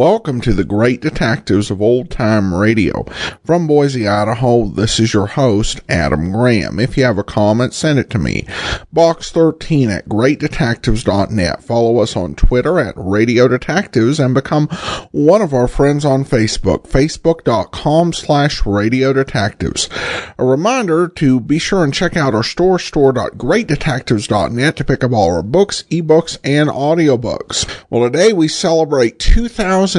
welcome to the Great Detectives of Old Time Radio. From Boise, Idaho, this is your host, Adam Graham. If you have a comment, send it to me. Box 13 at greatdetectives.net. Follow us on Twitter at Radio Detectives and become one of our friends on Facebook, facebook.com/Radio Detectives. A reminder to be sure and check out our store.greatdetectives.net to pick up all our books, ebooks, and audiobooks. Well, today we celebrate 2050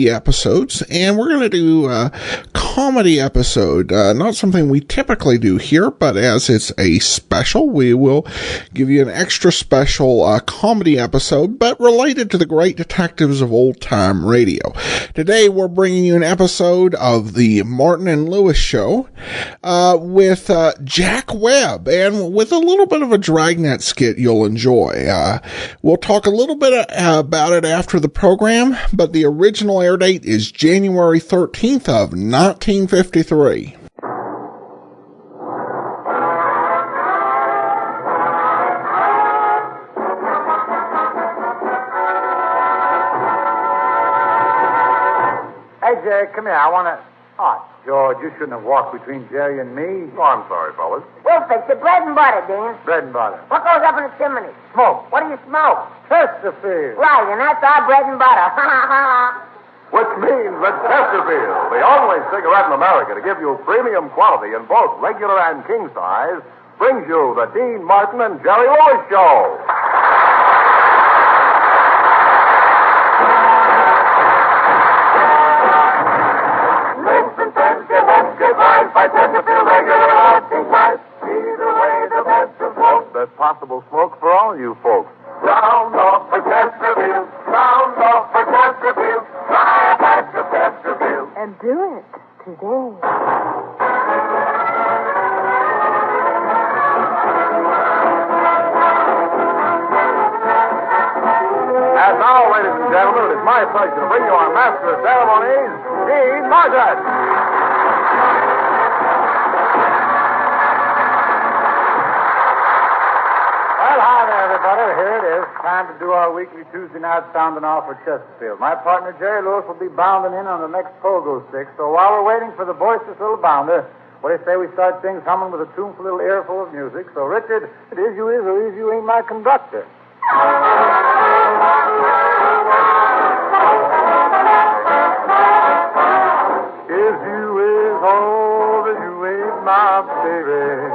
episodes, and we're going to do a comedy episode. Not something we typically do here, but as it's a special, we will give you an extra special comedy episode, but related to the Great Detectives of Old Time Radio. Today we're bringing you an episode of the Martin and Lewis Show with Jack Webb, and with a little bit of a Dragnet skit you'll enjoy. We'll talk a little bit about it after the program, but the original air date is January 13th of 1953. Hey, Jerry, come here. I want to... Oh, George, you shouldn't have walked between Jerry and me. Oh, I'm sorry, fellas. We'll fix it. Bread and butter, Dean. Bread and butter. What goes up in the chimney? Smoke. What do you smoke? Chesterfield. Right, and that's our bread and butter. Which means that Chesterfield, the only cigarette in America to give you premium quality in both regular and king size, brings you the Dean Martin and Jerry Lewis Show. By Chesterfield regular acting life. Either way, the best of smoke. There's possible smoke for all you folks. Round off for Chesterfield. Round off for Chesterfield. Try a patch of Chesterfield. And do it today. And now, ladies and gentlemen, it is my pleasure to bring you our master of ceremonies, Dean Martin. Here it is. Time to do our weekly Tuesday night sounding off for Chesterfield. My partner, Jerry Lewis, will be bounding in on the next pogo stick. So while we're waiting for the boisterous little bounder, what do you say we start things humming with a tuneful little earful of music? So, Richard, it is you is or is you ain't my conductor. Is you is all that you ain't my baby.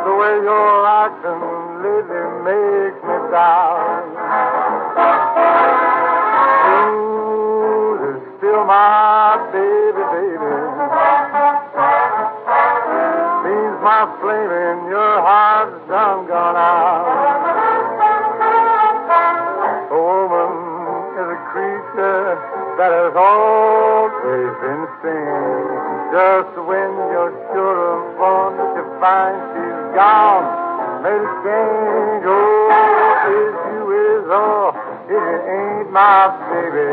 The way you're acting lately makes me down. You is still my baby, baby. Means my flame in your heart's done gone out. A woman is a creature that has always been seen. Just when you're sure of one, you find she's gone, made a change. Oh, is you is all, if you ain't my baby.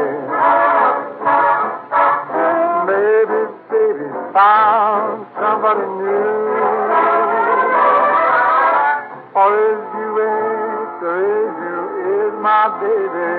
Maybe, baby, found somebody new. Or is you ain't, or is you is my baby.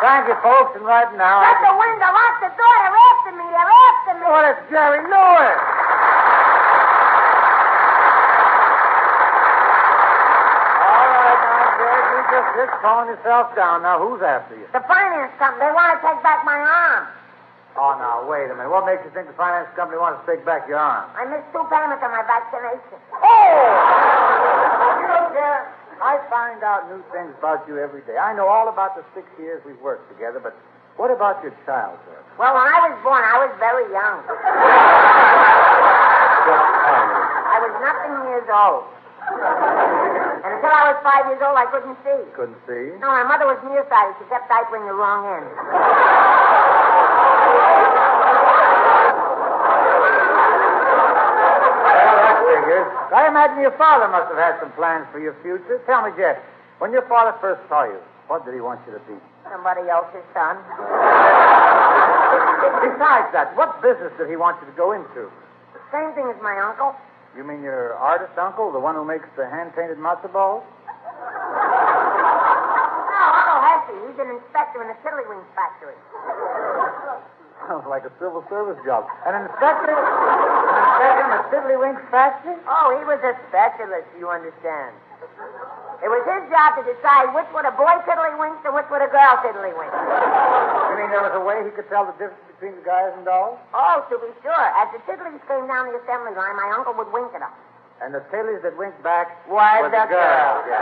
Thank you, folks, and right now... Shut the window, lock the door. They're after me. They're after me. Oh, it's Jerry Lewis. All right, now, Jerry, you just calm yourself down. Now, who's after you? The finance company. They want to take back my arm. Oh, now, wait a minute. What makes you think the finance company wants to take back your arm? I missed 2 payments on my vaccination. Oh! You don't care. I find out new things about you every day. I know all about the 6 years we've worked together, but what about your childhood? Well, when I was born, I was very young. I was nothing years old. And until I was 5 years old, I couldn't see. Couldn't see? No, my mother was nearsighted. She kept diapering the wrong end. Well, that figures. I imagine your father must have had some plans for your future. Tell me, Jeff, when your father first saw you, what did he want you to be? Somebody else's son. Besides that, what business did he want you to go into? Same thing as my uncle. You mean your artist uncle, the one who makes the hand-painted matzo balls? No, Uncle Hesse. He's an inspector in the Tiddlywink factory. Sounds like a civil service job. An inspector? An inspector in the Tiddlywink factory? Oh, he was a specialist, you understand. It was his job to decide which were the boy tiddlywinks and which were the girl tiddlywinks. You mean there was a way he could tell the difference between the guys and dolls? Oh, to be sure. As the tiddlies came down the assembly line, my uncle would wink at them. And the tailies that winked back Was the the girl. Yeah,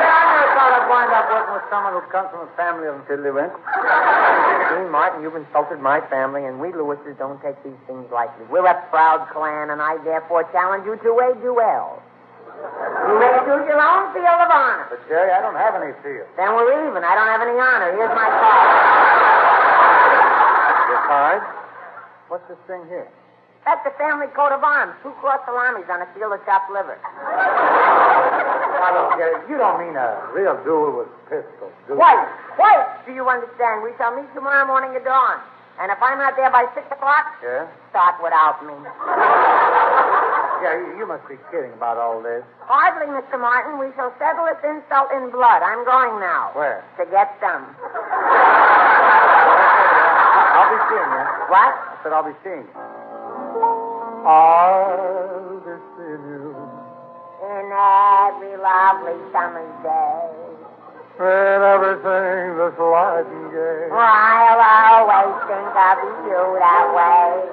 I never thought I'd wind up working with someone who comes from a family of tiddlywinks. Dean Martin, you've insulted my family, and we Lewises don't take these things lightly. We're a proud clan, and I therefore challenge you to a duel. You may choose your own field of honor. But, Jerry, I don't have any field. Then we're even. I don't have any honor. Here's my card. Your card? What's this thing here? That's the family coat of arms. 2 cross salamis on a field of chopped liver. Now, look, Jerry, you don't mean a real duel with pistols, do you? Wait. Do you understand? We shall meet tomorrow morning at dawn. And if I'm not there by 6 o'clock, Yeah? start without me. Yeah, you must be kidding about all this. Hardly, Mr. Martin. We shall settle this insult in blood. I'm going now. Where? To get some. I'll be seeing you. What? I said I'll be seeing you. I'll be seeing you. In every lovely summer's day. And everything that's light and gay. I'll always think of you that way.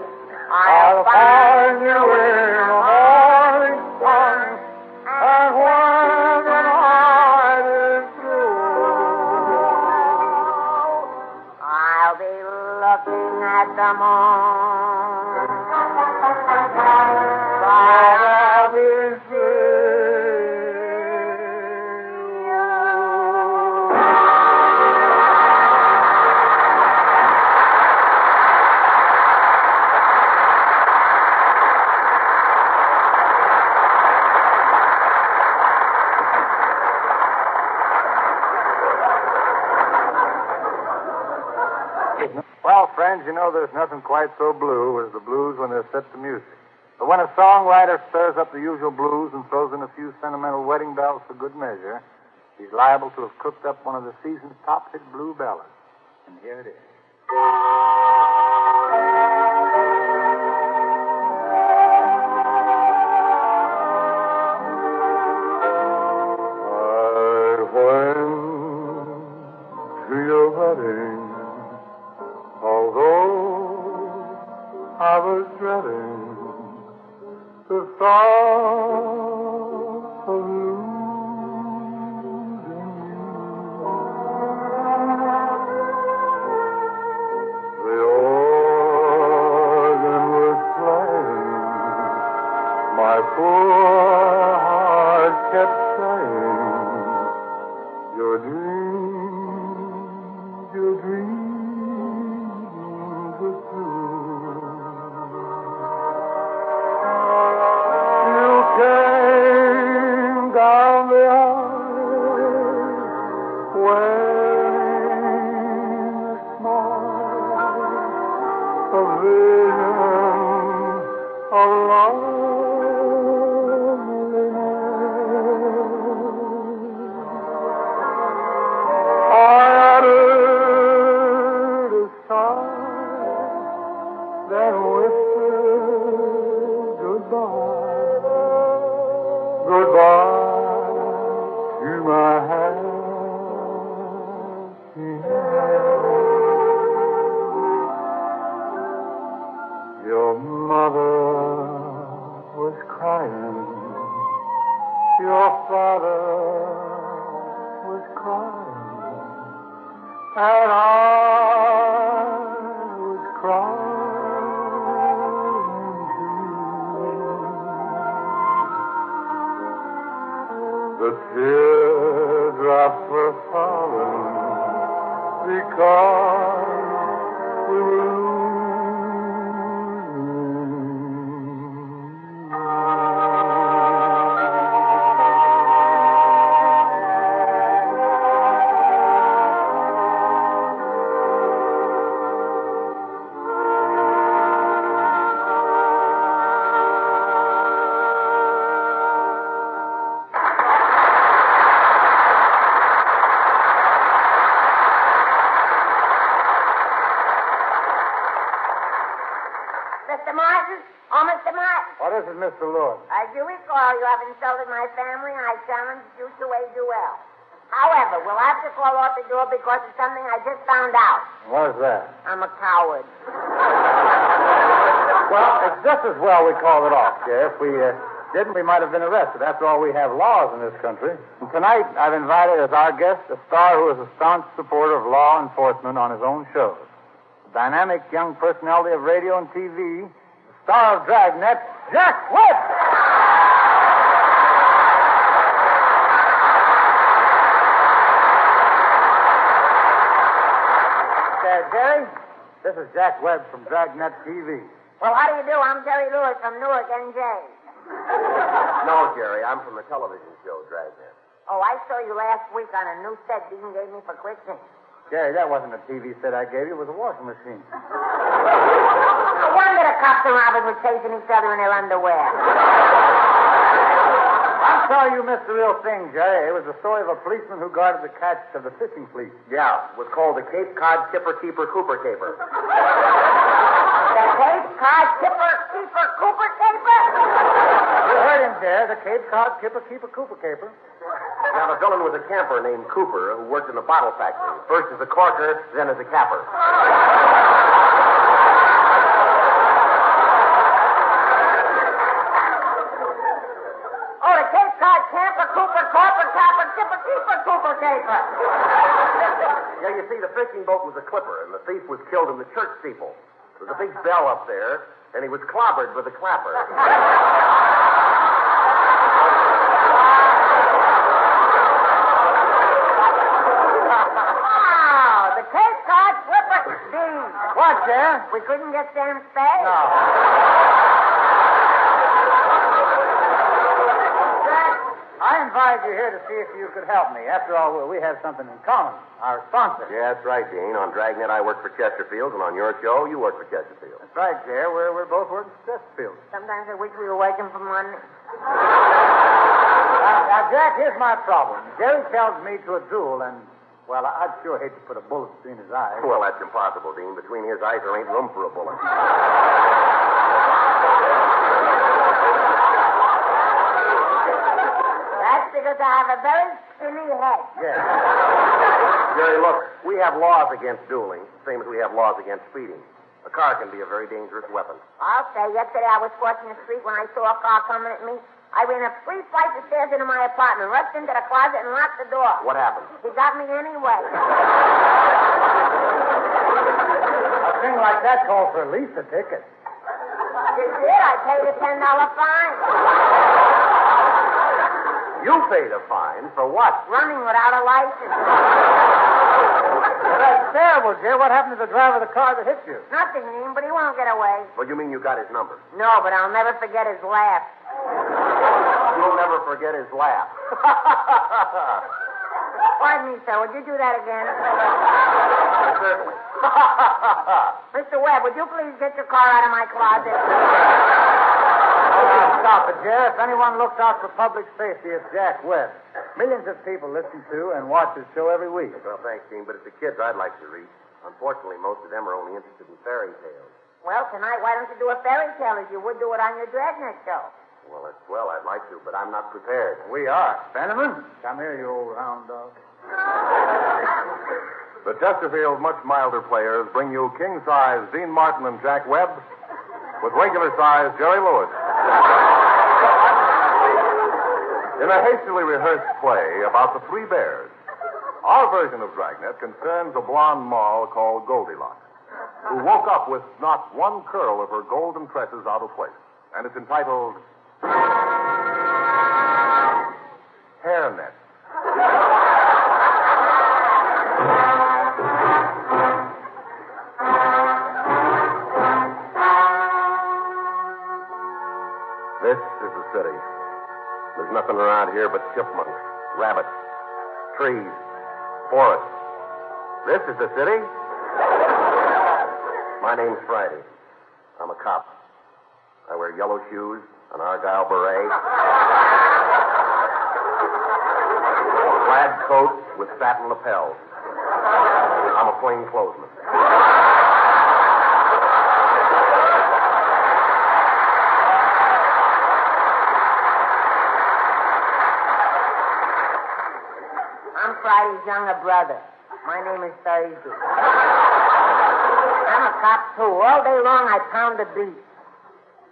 I'll find you in the morning sun. And when the night is through, I'll be looking at the moon. I'll be seeing Well, friends, you know there's nothing quite so blue as the blues when they're set to music. But when a songwriter stirs up the usual blues and throws in a few sentimental wedding bells for good measure, he's liable to have cooked up one of the season's top hit blue ballads. And here it is. I went to your wedding, although I was dreading the thought of losing you. The organ was playing, my poor heart kept saying, your dreams were true. You came down the aisle wearing a smile, a vision of loneliness. I and I was crying too. The teardrops were falling because we were losing. Mr. Martin? Oh, Mr. Martin. What is it, Mr. Lewis? As you recall, you have insulted my family, and I challenged you to a duel. However, we'll have to call off the duel because of something I just found out. What is that? I'm a coward. Well, it's just as well we called it off, Jeff. If we didn't, we might have been arrested. After all, we have laws in this country. And tonight, I've invited as our guest a star who is a staunch supporter of law enforcement on his own shows. A dynamic young personality of radio and TV, the star of Dragnet, Jack Webb! Jerry, this is Jack Webb from Dragnet TV. Well, how do you do? I'm Jerry Lewis from Newark, NJ. No, Jerry, I'm from the television show, Dragnet. Oh, I saw you last week on a new set Dean gave me for Christmas. Jerry, that wasn't a TV set I gave you. It was a washing machine. No wonder the cops and robbers were chasing each other in their underwear. I'm sorry you missed the real thing, Jerry. It was the story of a policeman who guarded the catch of the fishing fleet. Yeah, it was called the Cape Cod Kipper Keeper Cooper Caper. The Cape Cod Kipper Keeper Cooper Caper? You heard him, Jerry. The Cape Cod Kipper Keeper Cooper Caper. Now, the villain was a camper named Cooper who worked in a bottle factory. First as a corker, then as a capper. Oh, the Cape Cod Camper Cooper Corper Capper Kipper Keeper Cooper Caper. Yeah, you see, the fishing boat was a clipper, and the thief was killed in the church steeple. There was a big bell up there, and he was clobbered with a clapper. Oh, the Cape Cod Flipper. Dean. What, Jerry? We couldn't get Sam Spade? No. I invited you here to see if you could help me. After all, we have something in common. Our sponsor. Yeah, that's right, Dean. On Dragnet, I work for Chesterfield, and on your show, you work for Chesterfield. That's right, Jerry. We're both working for Chesterfield. Sometimes I wish we were working for money. Now, Jack, here's my problem. Jerry challenged me to a duel, and, well, I'd sure hate to put a bullet between his eyes. Well, that's impossible, Dean. Between his eyes, there ain't room for a bullet. That's because I have a very skinny head. Yes. Jerry, look, we have laws against dueling, same as we have laws against speeding. A car can be a very dangerous weapon. I'll say, yesterday I was crossing the street when I saw a car coming at me. I ran up 3 flights of stairs into my apartment, rushed into the closet, and locked the door. What happened? He got me anyway. A thing like that calls for at least a ticket. You did? I paid a $10 fine. You paid a fine for what? Running without a license. Well, that's terrible, Jerry. What happened to the driver of the car that hit you? Nothing, Dean, but he won't get away. Well, you mean you got his number? No, but I'll never forget his laugh. You'll never forget his laugh. Pardon me, sir. Would you do that again? Certainly. Mr. Webb, would you please get your car out of my closet? Stop it, Jerry. If anyone looks out for public safety, it's Jack Webb. Millions of people listen to and watch his show every week. Well, thanks, Dean, but it's the kids I'd like to reach. Unfortunately, most of them are only interested in fairy tales. Well, tonight, why don't you do a fairy tale as you would do it on your Dragnet show? Well, that's swell. I'd like to, but I'm not prepared. We are. Fenneman, come here, you old round dog. The Chesterfield much milder players bring you king-size Dean Martin and Jack Webb with regular-size Jerry Lewis. In a hastily rehearsed play about the 3 bears, Our version of Dragnet concerns a blonde moll called Goldilocks, who woke up with not one curl of her golden tresses out of place. And it's entitled Hairnet. This is the city. There's nothing around here but chipmunks, rabbits, trees, forests. This is the city. My name's Friday. I'm a cop. I wear yellow shoes, an argyle beret, a plaid coat with satin lapels. I'm a plainclothesman. I'm Friday's younger brother. My name is Thursday. I'm a cop, too. All day long, I pound the beat.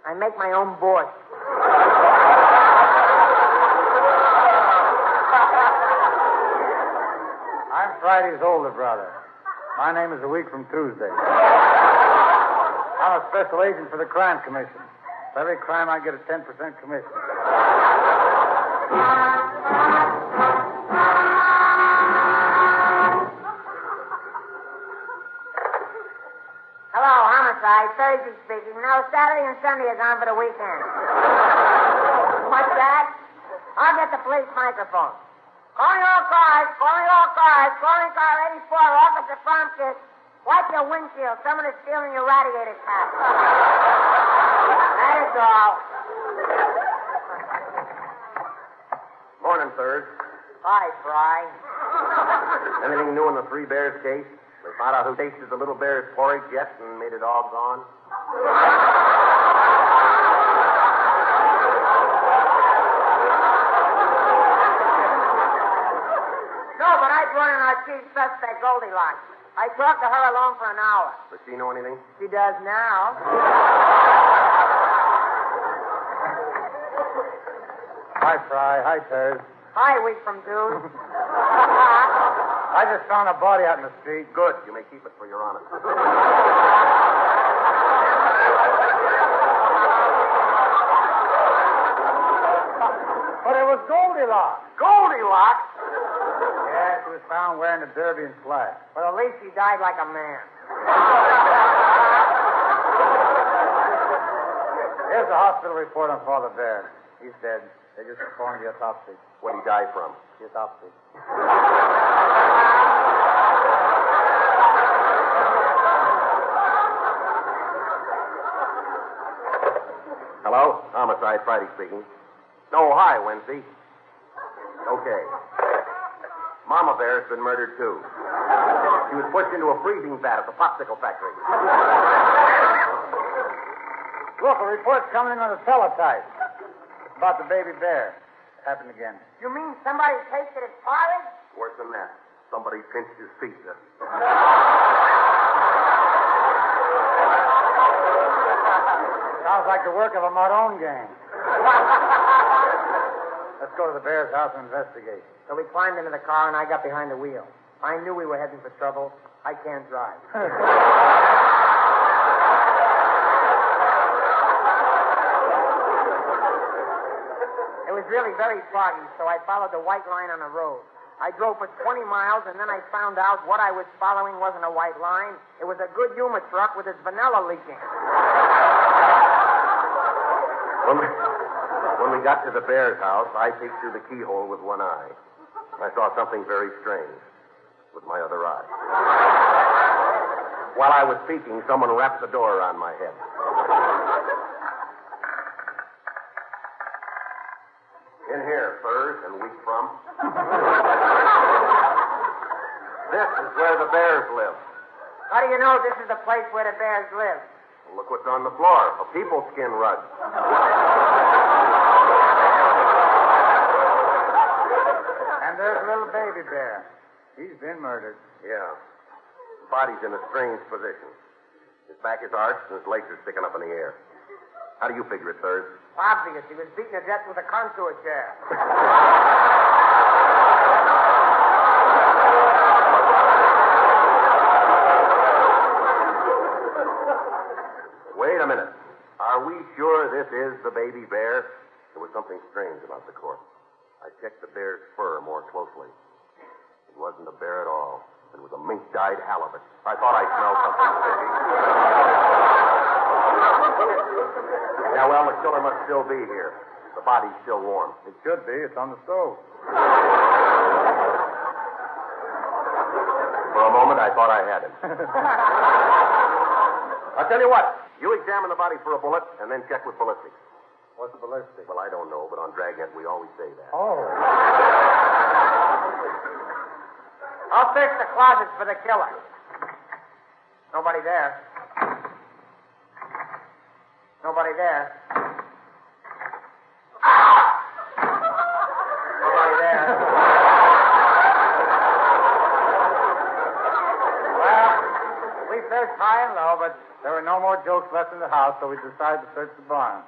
I make my own board. I'm Friday's older brother. My name is a week from Tuesday. I'm a special agent for the Crime Commission. For every crime, I get a 10% commission. Hello, homicide. Thursday speaking. No, Saturday and Sunday are gone for the weekend. What's that? I'll get the police microphone. Calling all cars, calling all cars, calling car 84, Officer Fromkis. Wipe your windshield. Someone is stealing your radiator cap. That is all. Morning, Third. Hi, Fry. Anything new in the Three Bears case? They found out who tasted the little bear's porridge yet and made it all gone? No, but I brought in our chief suspect, Goldilocks. I talked to her alone for an hour. Does she know anything? She does now. Hi, Fry. Hi, Ters. Hi, week from June. I just found a body out in the street. Good. You may keep it for your honor. But it was Goldilocks. Goldilocks? Yeah, she was found wearing a derby and slacks. Well, at least she died like a man. Here's the hospital report on Father Bear. He's dead. They just performed the autopsy. What did he die from? The autopsy. Hello? Homicide, Friday speaking. Oh, hi, Wednesday. Okay. Mama Bear's been murdered, too. She was pushed into a freezing vat at the popsicle factory. Look, a report's coming in on the teletype about the baby bear. It happened again. You mean somebody tasted his porridge? Worse than that. Somebody pinched his feet. Sounds like the work of a Maroon gang. Let's go to the bear's house and investigate. So we climbed into the car, and I got behind the wheel. I knew we were heading for trouble. I can't drive. It was really very foggy, so I followed the white line on the road. I drove for 20 miles, and then I found out what I was following wasn't a white line. It was a good humor truck with its vanilla leaking. When we got to the bear's house, I peeked through the keyhole with one eye. I saw something very strange with my other eye. While I was speaking, someone wrapped the door around my head. In here, Furs, and week from. This is where the bears live. How do you know this is the place where the bears live? Well, look what's on the floor, a people skin rug. And there's little baby bear. He's been murdered. Yeah. The body's in a strange position. His back is arched and his legs are sticking up in the air. How do you figure it, Third? Obvious. He was beaten to death with a contour chair. something strange about the corpse. I checked the bear's fur more closely. It wasn't a bear at all. It was a mink-dyed halibut. I thought I smelled something fishy. Yeah, well, the killer must still be here. The body's still warm. It should be. It's on the stove. For a moment, I thought I had him. I'll tell you what. You examine the body for a bullet and then check with ballistics. What's the ballistic? Well, I don't know, but on Dragnet, we always say that. Oh. I'll search the closets for the killer. Nobody there. Nobody there. Nobody there. Well, we searched high and low, but there were no more jokes left in the house, so we decided to search the barn.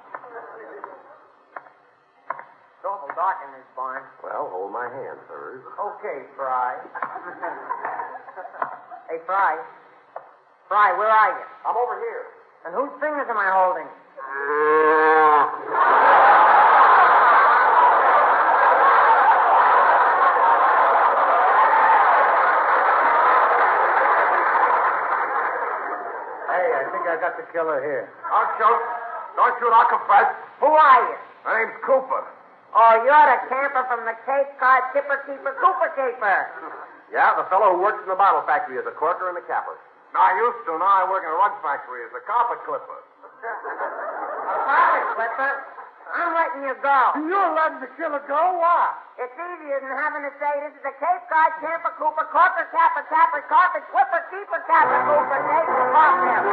It's awful dark in this barn. Well, hold my hand, sirs. Okay, Fry. Hey, Fry. Fry, where are you? I'm over here. And whose fingers am I holding? Hey, I think I got the killer here. Don't shoot. Don't shoot. I'll confess. Who are you? My name's Cooper. Oh, you're the camper from the Cape Cod Tipper Keeper Cooper Caper. Yeah, the fellow who works in the bottle factory as a corker and a capper. No, I used to. Now I work in a rug factory as a carpet clipper. A carpet clipper? I'm letting you go. You're letting the killer go? Why? It's easier than having to say this is a Cape Cod Camper Cooper Corker Capper Tapper Carpet Clipper Keeper Capper Cooper Caper Cocktail.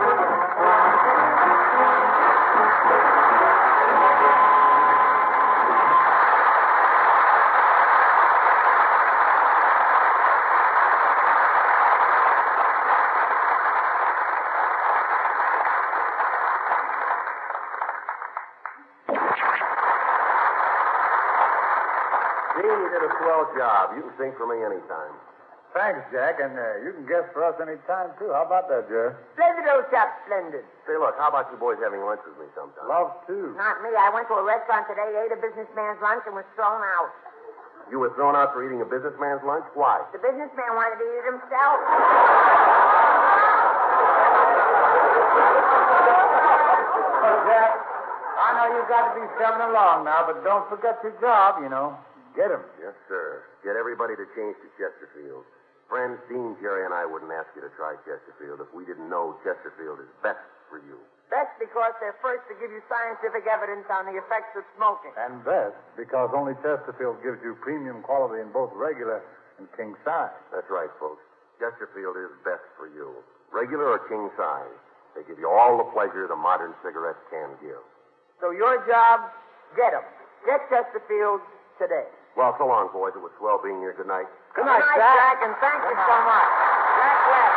You did a swell job. You can sing for me anytime. Thanks, Jack, and you can guess for us any time, too. How about that, Jerry? Splendid, old chap, splendid. Say, look, how about you boys having lunch with me sometime? Love to. Not me. I went to a restaurant today, ate a businessman's lunch, and was thrown out. You were thrown out for eating a businessman's lunch? Why? The businessman wanted to eat it himself. Look, Jack, I know you've got to be coming along now, but don't forget your job, you know. Get him. Yes, sir. Get everybody to change to Chesterfield. Friends, Dean, Jerry, and I wouldn't ask you to try Chesterfield if we didn't know Chesterfield is best for you. That's because they're first to give you scientific evidence on the effects of smoking. And best, because only Chesterfield gives you premium quality in both regular and king size. That's right, folks. Chesterfield is best for you. Regular or king size. They give you all the pleasure the modern cigarette can give. So your job, get 'em. Get Chesterfield today. Well, so long, boys. It was swell being here. Good night. Good night, Jack, and thank you so much. Jack Webb.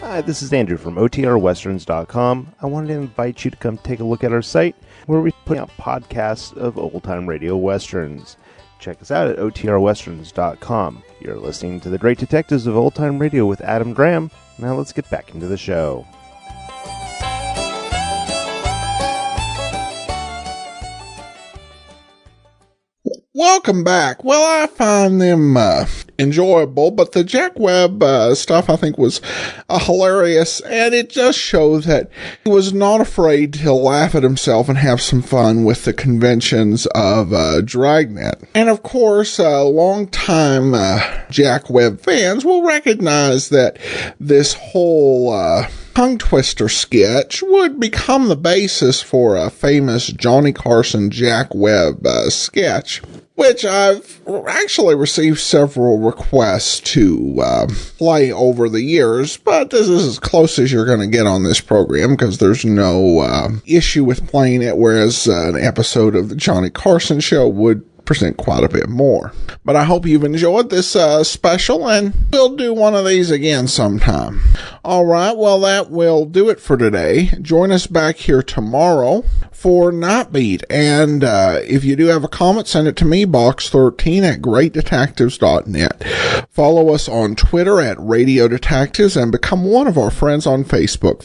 Hi, this is Andrew from OTRWesterns.com. I wanted to invite you to come take a look at our site where we put out podcasts of old-time radio westerns. Check us out at OTRWesterns.com. You're listening to The Great Detectives of Old Time Radio with Adam Graham. Now let's get back into the show. Welcome back. Well, I find them enjoyable, but the Jack Webb stuff I think was hilarious, and it just shows that he was not afraid to laugh at himself and have some fun with the conventions of Dragnet. And of course, long-time Jack Webb fans will recognize that this whole tongue twister sketch would become the basis for a famous Johnny Carson Jack Webb sketch, which I've actually received several requests to play over the years, but this is as close as you're going to get on this program because there's no issue with playing it, whereas an episode of the Johnny Carson show would present quite a bit more. But I hope you've enjoyed this special, and we'll do one of these again sometime. All right, well, that will do it for today. Join us back here tomorrow for Nightbeat. And if you do have a comment, send it to me, box13@greatdetectives.net. Follow us on Twitter @Radio Detectives and become one of our friends on Facebook.